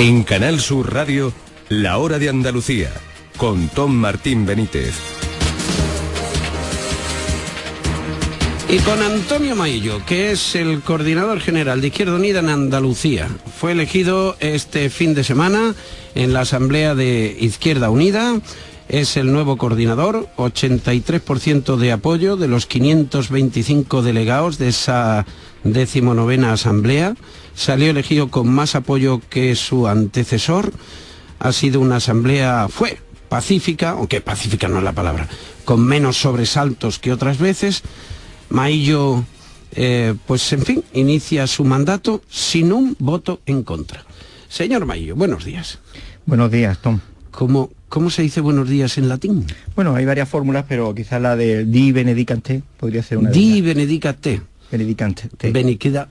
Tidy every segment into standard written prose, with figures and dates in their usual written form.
En Canal Sur Radio, La Hora de Andalucía, con Tom Martín Benítez. Y con Antonio Maillo, que es el coordinador general de Izquierda Unida en Andalucía. Fue elegido este fin de semana en la Asamblea de Izquierda Unida. Es el nuevo coordinador, 83% de apoyo de los 525 delegados de esa 19ª Asamblea. Salió elegido con más apoyo que su antecesor. Ha sido una asamblea, fue pacífica, aunque pacífica no es la palabra, con menos sobresaltos que otras veces. Maillo, pues en fin, inicia su mandato sin un voto en contra. Señor Maillo, buenos días. Buenos días, Tom. ¿Cómo se dice buenos días en latín? Bueno, hay varias fórmulas, pero quizás la de di benedicante podría ser una de Di ellas. benedicate. Benedicante.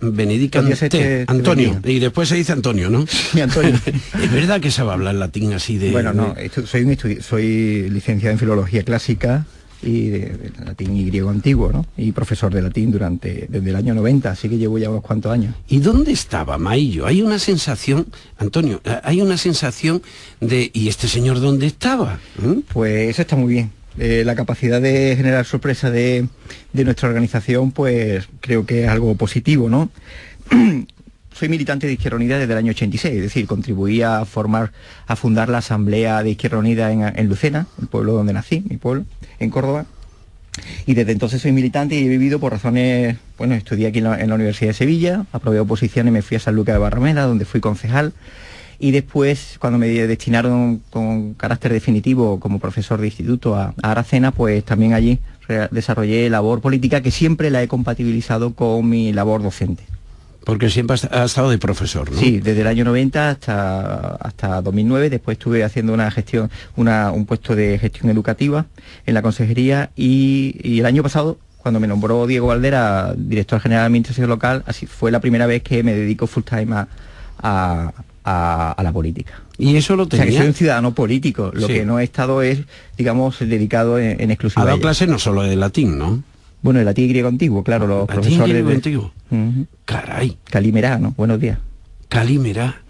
Benedicante. Antonio. Y después se dice Antonio, ¿no? Sí, Antonio. Es verdad que sabe hablar latín así de... Bueno, no, soy licenciado en Filología Clásica y de latín y griego antiguo, ¿no? Y profesor de latín desde el año 90, así que llevo ya unos cuantos años. ¿Y dónde estaba Maillo? Hay una sensación, Antonio, hay una sensación de... ¿y este señor dónde estaba? Pues eso está muy bien. La capacidad de generar sorpresa de nuestra organización, pues creo que es algo positivo, ¿no? Soy militante de Izquierda Unida desde el año 86, es decir, contribuí a fundar la Asamblea de Izquierda Unida en Lucena, el pueblo donde nací, mi pueblo, en Córdoba. Y desde entonces soy militante y he vivido por razones, bueno, estudié aquí en la Universidad de Sevilla, aprobé oposición y me fui a San Lucas de Barrameda, donde fui concejal. Y después, cuando me destinaron con carácter definitivo como profesor de instituto a Aracena, pues también allí desarrollé labor política que siempre la he compatibilizado con mi labor docente. Porque siempre ha estado de profesor, ¿no? Sí, desde el año 90 hasta 2009, después estuve haciendo un puesto de gestión educativa en la consejería y el año pasado, cuando me nombró Diego Valdera director general de Administración Local, así fue la primera vez que me dedico full time a la política. Y eso lo tenía. O sea, que soy un ciudadano político, lo que no he estado es, digamos, dedicado en exclusiva. Ha dado clase no solo de latín, ¿no? Bueno, el latín y griego antiguo, claro, los profesores ¿Latín y griego antiguo? Uh-huh. Caray. Calimerá, ¿no? Buenos días. Calimerá.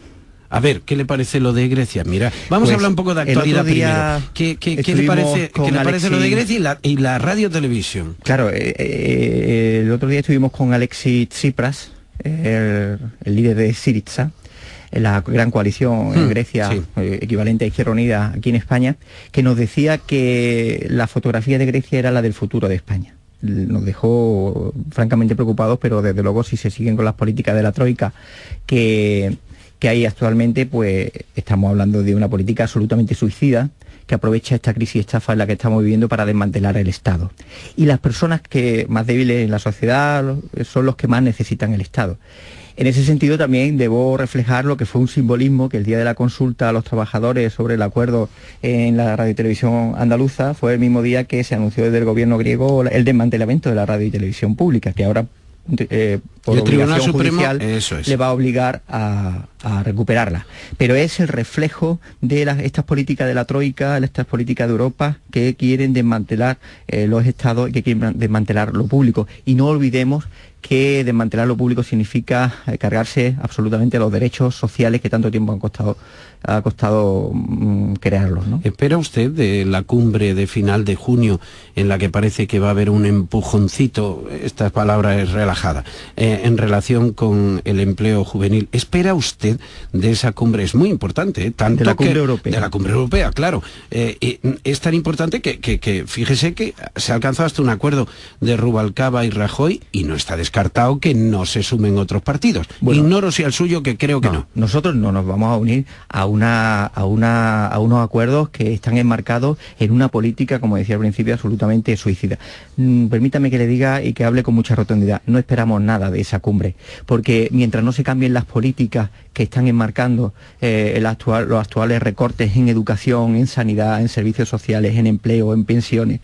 A ver, ¿qué le parece lo de Grecia? Mira, vamos a hablar un poco de actualidad primero. ¿Qué le parece lo de Grecia y la radio-televisión? Claro, el otro día estuvimos con Alexis Tsipras, el líder de Syriza, la gran coalición en Grecia, sí, equivalente a Izquierda Unida aquí en España, que nos decía que la fotografía de Grecia era la del futuro de España. Nos dejó francamente preocupados, pero desde luego si se siguen con las políticas de la Troika que hay actualmente, pues estamos hablando de una política absolutamente suicida que aprovecha esta crisis estafa en la que estamos viviendo para desmantelar el Estado. Y las personas que más débiles en la sociedad son los que más necesitan el Estado. En ese sentido también debo reflejar lo que fue un simbolismo que el día de la consulta a los trabajadores sobre el acuerdo en la radio y televisión andaluza fue el mismo día que se anunció desde el gobierno griego el desmantelamiento de la radio y televisión pública, que ahora por el Tribunal Supremo judicial le va a obligar a recuperarla. Pero es el reflejo de estas políticas de la Troika, estas políticas de Europa que quieren desmantelar los estados y que quieren desmantelar lo público. Y no olvidemos que desmantelar lo público significa cargarse absolutamente los derechos sociales que tanto tiempo ha costado crearlos, ¿no? ¿Espera usted de la cumbre de final de junio en la que parece que va a haber un empujoncito, esta palabra es relajada, en relación con el empleo juvenil? ¿Espera usted de esa cumbre? Es muy importante, tanto de la cumbre europea. De la cumbre europea, claro. Es tan importante que fíjese que se ha alcanzado hasta un acuerdo de Rubalcaba y Rajoy y no está descartado que no se sumen otros partidos. Bueno, ignoro si al suyo, que creo que no. Nosotros no nos vamos a unir a unos acuerdos que están enmarcados en una política, como decía al principio, absolutamente suicida. Permítame que le diga y que hable con mucha rotundidad. No esperamos nada de esa cumbre, porque mientras no se cambien las políticas que están enmarcando los actuales recortes en educación, en sanidad, en servicios sociales, en empleo, en pensiones,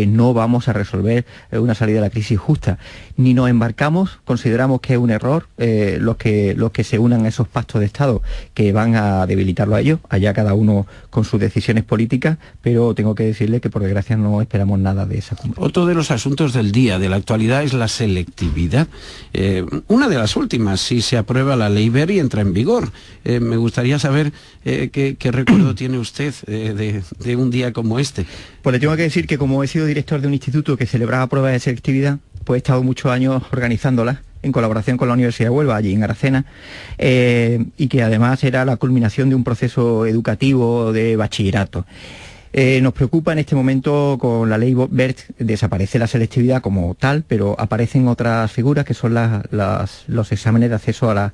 no vamos a resolver una salida de la crisis justa. Ni nos remarcamos, consideramos que es un error los que se unan a esos pactos de Estado que van a debilitarlo a ellos, allá cada uno con sus decisiones políticas, pero tengo que decirle que por desgracia no esperamos nada de esa cumbre. Otro de los asuntos del día, de la actualidad, es la selectividad. Una de las últimas, si se aprueba la ley Wert y entra en vigor. Me gustaría saber qué recuerdo tiene usted de un día como este. Pues le tengo que decir que como he sido director de un instituto que celebraba pruebas de selectividad, pues he estado muchos años organizándolas en colaboración con la Universidad de Huelva, allí en Aracena, y que además era la culminación de un proceso educativo de bachillerato. Nos preocupa en este momento con la ley Wert, desaparece la selectividad como tal, pero aparecen otras figuras que son los exámenes de acceso a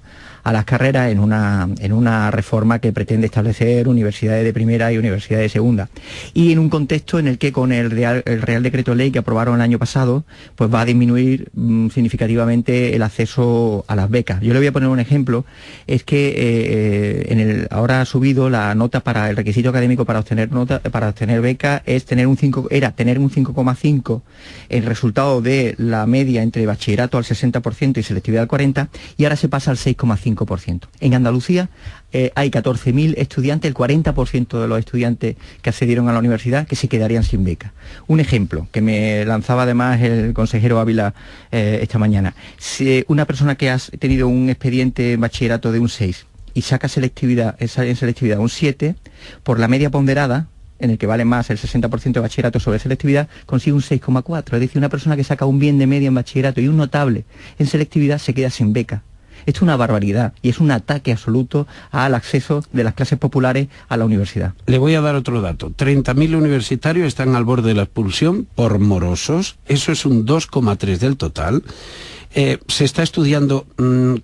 las carreras en una reforma que pretende establecer universidades de primera y universidades de segunda. Y en un contexto en el que con el Real Decreto Ley que aprobaron el año pasado, pues va a disminuir significativamente el acceso a las becas. Yo le voy a poner un ejemplo, es que ahora ha subido la nota para el requisito académico para obtener beca, tener un 5,5 el resultado de la media entre bachillerato al 60% y selectividad al 40%, y ahora se pasa al 6,5%. En Andalucía hay 14.000 estudiantes, el 40% de los estudiantes que accedieron a la universidad que se quedarían sin beca. Un ejemplo que me lanzaba además el consejero Ávila esta mañana. Si una persona que ha tenido un expediente en bachillerato de un 6 y saca en selectividad un 7, por la media ponderada, en el que vale más el 60% de bachillerato sobre selectividad, consigue un 6,4. Es decir, una persona que saca un bien de media en bachillerato y un notable en selectividad se queda sin beca. Esto es una barbaridad y es un ataque absoluto al acceso de las clases populares a la universidad. Le voy a dar otro dato. 30.000 universitarios están al borde de la expulsión por morosos. Eso es un 2,3 del total. Se está estudiando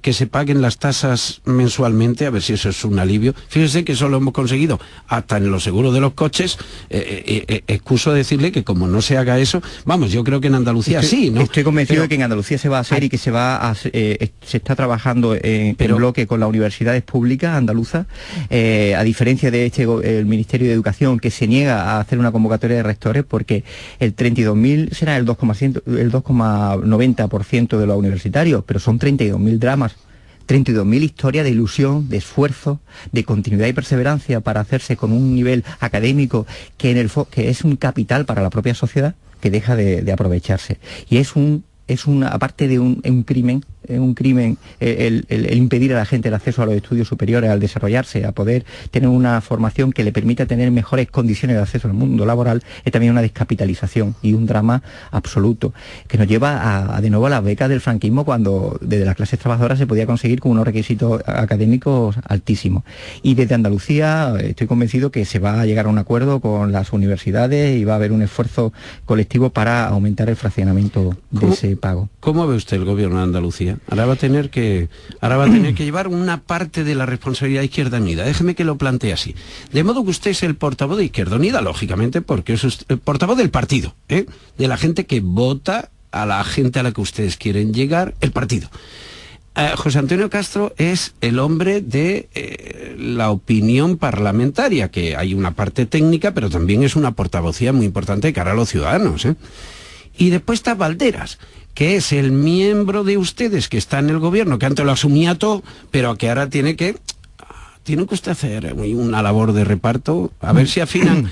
que se paguen las tasas mensualmente, a ver si eso es un alivio. Fíjese que eso lo hemos conseguido hasta en los seguros de los coches. Excuso decirle que como no se haga eso, vamos, yo creo que en Andalucía sí, ¿no? Estoy convencido de que en Andalucía se va a hacer y que se está trabajando en bloque con las universidades públicas andaluzas, a diferencia de el Ministerio de Educación, que se niega a hacer una convocatoria de rectores, porque el 32.000 será el 2,90% de los universitarios, pero son 32.000 dramas, 32.000 historias de ilusión, de esfuerzo, de continuidad y perseverancia para hacerse con un nivel académico que es un capital para la propia sociedad, que deja de aprovecharse. Y es aparte de un crimen el impedir a la gente el acceso a los estudios superiores, al desarrollarse, a poder tener una formación que le permita tener mejores condiciones de acceso al mundo laboral, es también una descapitalización y un drama absoluto que nos lleva de nuevo a las becas del franquismo, cuando desde las clases trabajadoras se podía conseguir con unos requisitos académicos altísimos. Y desde Andalucía estoy convencido que se va a llegar a un acuerdo con las universidades y va a haber un esfuerzo colectivo para aumentar el fraccionamiento de ese pago. ¿Cómo ve usted el gobierno de Andalucía? Ahora va a tener que llevar una parte de la responsabilidad de Izquierda Unida. Déjeme que lo plantee así. De modo que usted es el portavoz de Izquierda Unida, lógicamente, porque es el portavoz del partido, de la gente que vota a la gente a la que ustedes quieren llegar, el partido. José Antonio Castro es el hombre de la opinión parlamentaria, que hay una parte técnica, pero también es una portavocía muy importante de cara a los ciudadanos. Y después está Valderas, que es el miembro de ustedes que está en el gobierno, que antes lo asumía todo, pero que ahora tiene que usted hacer una labor de reparto, a ver si afinan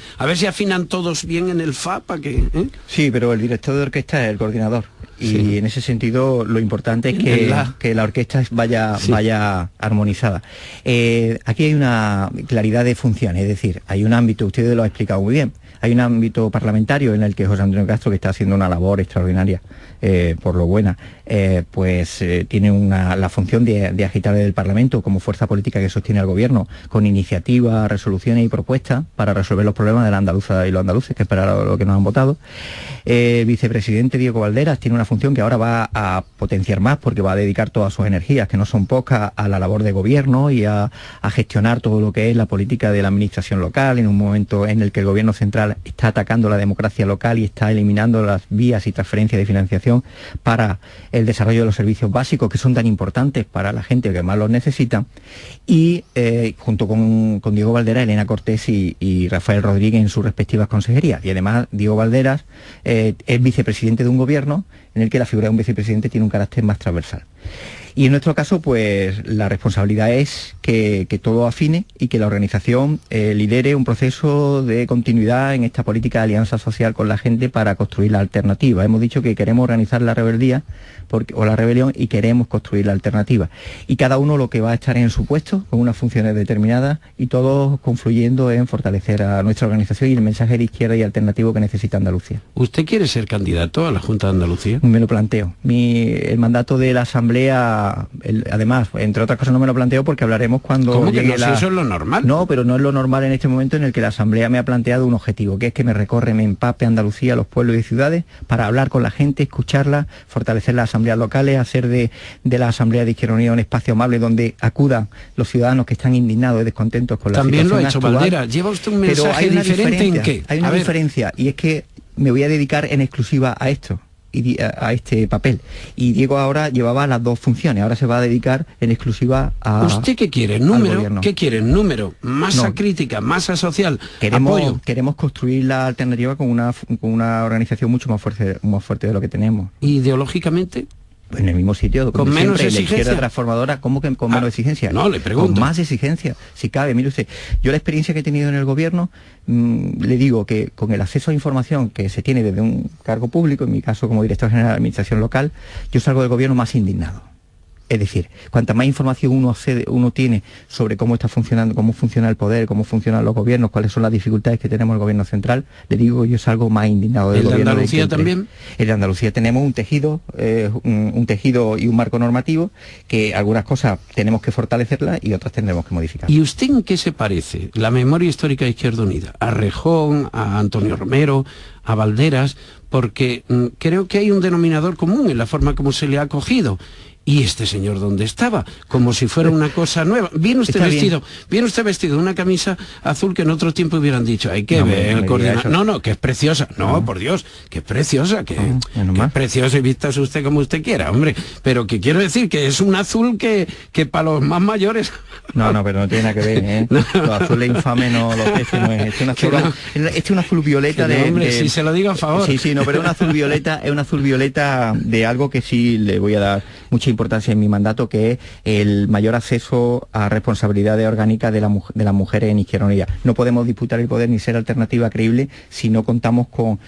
todos bien en el FA para que... Sí, pero el director de orquesta es el coordinador. Y sí, en ese sentido lo importante es que la orquesta vaya armonizada. Aquí hay una claridad de funciones, es decir, hay un ámbito, usted lo ha explicado muy bien, hay un ámbito parlamentario en el que José Antonio Castro, que está haciendo una labor extraordinaria, por lo buena, tiene la función de agitar el Parlamento como fuerza política que sostiene al gobierno, con iniciativas, resoluciones y propuestas para resolver los problemas de la andaluza y los andaluces, que es para lo que nos han votado. El vicepresidente Diego Valderas tiene una función que ahora va a potenciar más, porque va a dedicar todas sus energías, que no son pocas, a la labor de gobierno y a gestionar todo lo que es la política de la administración local, en un momento en el que el gobierno central está atacando la democracia local y está eliminando las vías y transferencias de financiación para el desarrollo de los servicios básicos, que son tan importantes para la gente que más los necesita. Y junto con Diego Valderas, Elena Cortés y Rafael Rodríguez en sus respectivas consejerías. Y además Diego Valderas es vicepresidente de un gobierno en el que la figura de un vicepresidente tiene un carácter más transversal. Y en nuestro caso, pues la responsabilidad es que todo afine y que la organización lidere un proceso de continuidad en esta política de alianza social con la gente para construir la alternativa. Hemos dicho que queremos organizar la rebeldía o la rebelión y queremos construir la alternativa. Y cada uno lo que va a estar en su puesto, con unas funciones determinadas y todos confluyendo en fortalecer a nuestra organización y el mensaje de izquierda y alternativo que necesita Andalucía. ¿Usted quiere ser candidato a la Junta de Andalucía? Me lo planteo. El mandato de la Asamblea, además, entre otras cosas no me lo planteo porque hablaremos cuando ¿Cómo llegue que no? Si eso es lo normal. No, pero no es lo normal en este momento en el que la Asamblea me ha planteado un objetivo, que es que me recorre, me empape Andalucía, los pueblos y ciudades, para hablar con la gente, escucharla, fortalecer las asambleas locales, hacer de la Asamblea de Izquierda Unida un espacio amable donde acudan los ciudadanos que están indignados y descontentos con la situación También lo ha hecho actual. Valdera. ¿Lleva usted un mensaje diferente en qué? Hay una diferencia, y es que me voy a dedicar en exclusiva a esto, a este papel. Y Diego ahora llevaba las dos funciones, ahora se va a dedicar en exclusiva a... ¿Usted qué quiere? ¿Número? ¿Qué quiere? ¿Número? ¿Masa crítica? ¿Masa social? ¿Apoyo? Queremos construir la alternativa con una organización mucho más fuerte de lo que tenemos. ¿Ideológicamente? En el mismo sitio, con menos exigencia. La izquierda transformadora, ¿cómo que con menos exigencia? No, le pregunto. Con más exigencia, si cabe. Mire usted, yo la experiencia que he tenido en el gobierno, le digo que con el acceso a información que se tiene desde un cargo público, en mi caso como director general de administración local, yo salgo del gobierno más indignado. Es decir, cuanta más información uno tiene sobre cómo está funcionando, cómo funciona el poder, cómo funcionan los gobiernos, cuáles son las dificultades que tenemos el gobierno central, le digo, yo salgo más indignado del gobierno. ¿En Andalucía también? En Andalucía tenemos un tejido y un marco normativo que algunas cosas tenemos que fortalecerlas y otras tendremos que modificar. ¿Y usted en qué se parece la memoria histórica de Izquierda Unida? ¿A Rejón, a Antonio Romero, a Valderas? Porque creo que hay un denominador común en la forma como se le ha acogido. ¿Y este señor dónde estaba? Como si fuera una cosa nueva. Viene usted vestido de una camisa azul que en otro tiempo hubieran dicho, hay que ver el coordinador. No, que es preciosa. No, por Dios, que es preciosa, que es preciosa y vístase usted como usted quiera, hombre. Pero que quiero decir que es un azul que para los más mayores... No, pero no tiene nada que ver, ¿eh? No. Los azules infames no los peces, no es. Este es un azul violeta de... Hombre, si se lo digo a favor. Sí, no, pero es un azul violeta de algo que sí le voy a dar mucha importancia en mi mandato, que es el mayor acceso a responsabilidades orgánicas de las mujeres en Izquierda Unida. No podemos disputar el poder ni ser alternativa creíble si no contamos con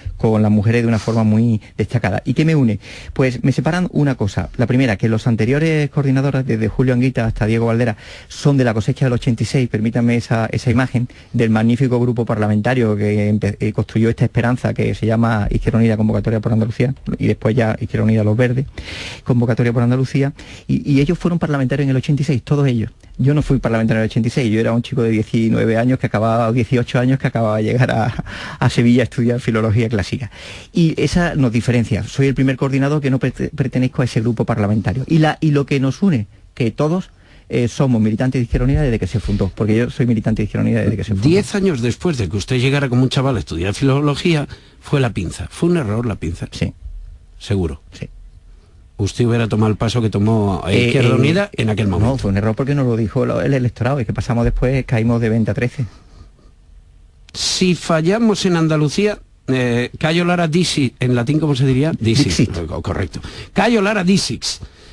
las mujeres de una forma muy destacada. ¿Y qué me une? Pues me separan una cosa. La primera, que los anteriores coordinadores, desde Julio Anguita hasta Diego Valdera, son de la cosecha del 86, permítanme esa imagen, del magnífico grupo parlamentario que construyó esta esperanza que se llama Izquierda Unida Convocatoria por Andalucía, y después ya Izquierda Unida Los Verdes, Convocatoria por Andalucía, y ellos fueron parlamentarios en el 86, todos ellos. Yo no fui parlamentario en el 86, yo era un chico de 19 años, 18 años, que acababa de llegar a Sevilla a estudiar filología clásica. Y esa nos diferencia. Soy el primer coordinador que no pertenezco a ese grupo parlamentario. Y lo que nos une, que todos somos militantes de Izquierda Unida desde que se fundó, porque yo soy militante de Izquierda Unida desde que se fundó. 10 años después de que usted llegara como un chaval a estudiar filología, fue la pinza. ¿Fue un error la pinza? Sí. ¿Seguro? Sí. ¿Usted hubiera tomado el paso que tomó Izquierda Unida en aquel momento? No, fue un error porque nos lo dijo el electorado, y que pasamos después, caímos de 20 a 13. Si fallamos en Andalucía, Cayo Lara Dixit, en latín, ¿cómo se diría? Dixit. Correcto. Cayo Lara Dixit.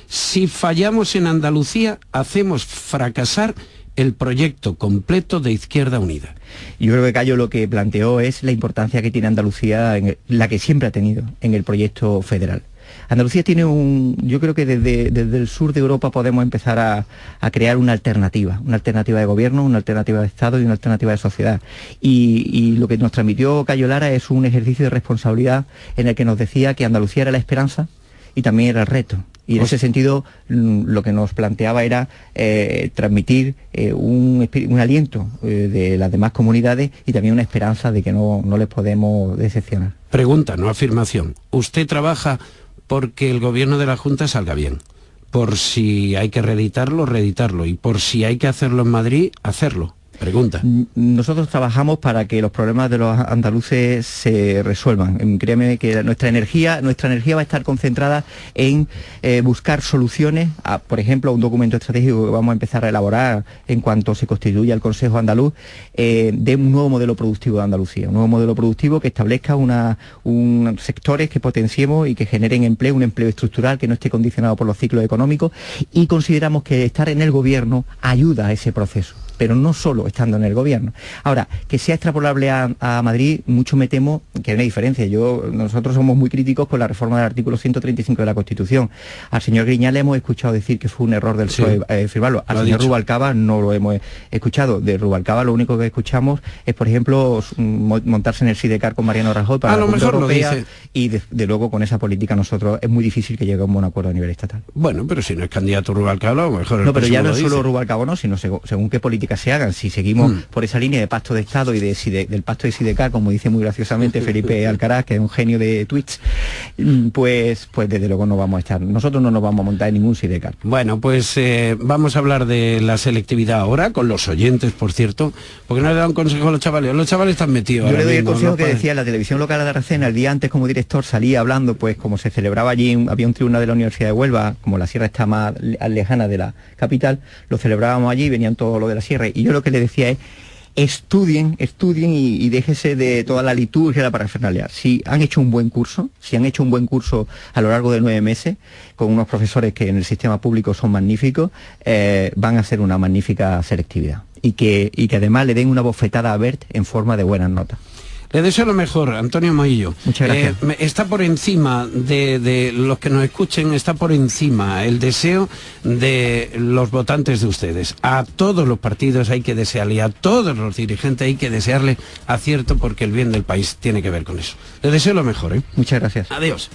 Si fallamos en Andalucía, hacemos fracasar el proyecto completo de Izquierda Unida. Yo creo que Cayo lo que planteó es la importancia que tiene Andalucía, la que siempre ha tenido en el proyecto federal. Andalucía tiene yo creo que desde el sur de Europa podemos empezar a crear una alternativa de gobierno, una alternativa de Estado y una alternativa de sociedad. Y lo que nos transmitió Cayo Lara es un ejercicio de responsabilidad en el que nos decía que Andalucía era la esperanza y también era el reto. Y en ese sentido lo que nos planteaba era transmitir un aliento de las demás comunidades y también una esperanza de que no les podemos decepcionar. Pregunta, no afirmación. ¿Usted trabaja porque el gobierno de la Junta salga bien? Por si hay que reeditarlo, y por si hay que hacerlo en Madrid, hacerlo. Pregunta. Nosotros trabajamos para que los problemas de los andaluces se resuelvan. Créeme que nuestra energía va a estar concentrada en buscar soluciones, por ejemplo, a un documento estratégico que vamos a empezar a elaborar en cuanto se constituya el Consejo Andaluz, de un nuevo modelo productivo de Andalucía, un nuevo modelo productivo que establezca unos sectores que potenciemos y que generen empleo, un empleo estructural que no esté condicionado por los ciclos económicos, y consideramos que estar en el gobierno ayuda a ese proceso, pero no solo estando en el gobierno. Ahora, que sea extrapolable a Madrid, mucho me temo que hay una diferencia. Nosotros somos muy críticos con la reforma del artículo 135 de la Constitución. Al señor Griñán le hemos escuchado decir que fue un error del PSOE firmarlo. Al señor Rubalcaba no lo hemos escuchado. De Rubalcaba lo único que escuchamos es, por ejemplo, montarse en el Sidecar con Mariano Rajoy para la Unión Europea, y de luego con esa política nosotros es muy difícil que lleguemos a un acuerdo a nivel estatal. Bueno, pero si no es candidato Rubalcaba, a lo mejor... No, pero ya no es solo Rubalcaba, no, sino según qué política se hagan. Si seguimos por esa línea de pacto de Estado y del pacto de Sidecar, como dice muy graciosamente Felipe Alcaraz, que es un genio de tweets, pues desde luego no vamos a estar, nosotros no nos vamos a montar en ningún Sidecar. Bueno, pues vamos a hablar de la selectividad ahora, con los oyentes, por cierto, porque no le da un consejo a los chavales están metidos. Yo le doy el consejo que decía, la televisión local de Aracena, el día antes como director salía hablando, pues como se celebraba allí, había un tribunal de la Universidad de Huelva, como la sierra está más lejana de la capital, lo celebrábamos allí, venían todos los de la sierra, y yo lo que le decía es: estudien y déjese de toda la liturgia, la parafernalia. Si han hecho un buen curso a lo largo de 9 meses, con unos profesores que en el sistema público son magníficos, van a hacer una magnífica selectividad. Y que además le den una bofetada a Bert en forma de buenas notas. Le deseo lo mejor, Antonio Moillo. Muchas gracias. Está por encima de los que nos escuchen, está por encima el deseo de los votantes de ustedes. A todos los partidos hay que desearle, y a todos los dirigentes hay que desearle acierto, porque el bien del país tiene que ver con eso. Le deseo lo mejor, ¿eh? Muchas gracias. Adiós.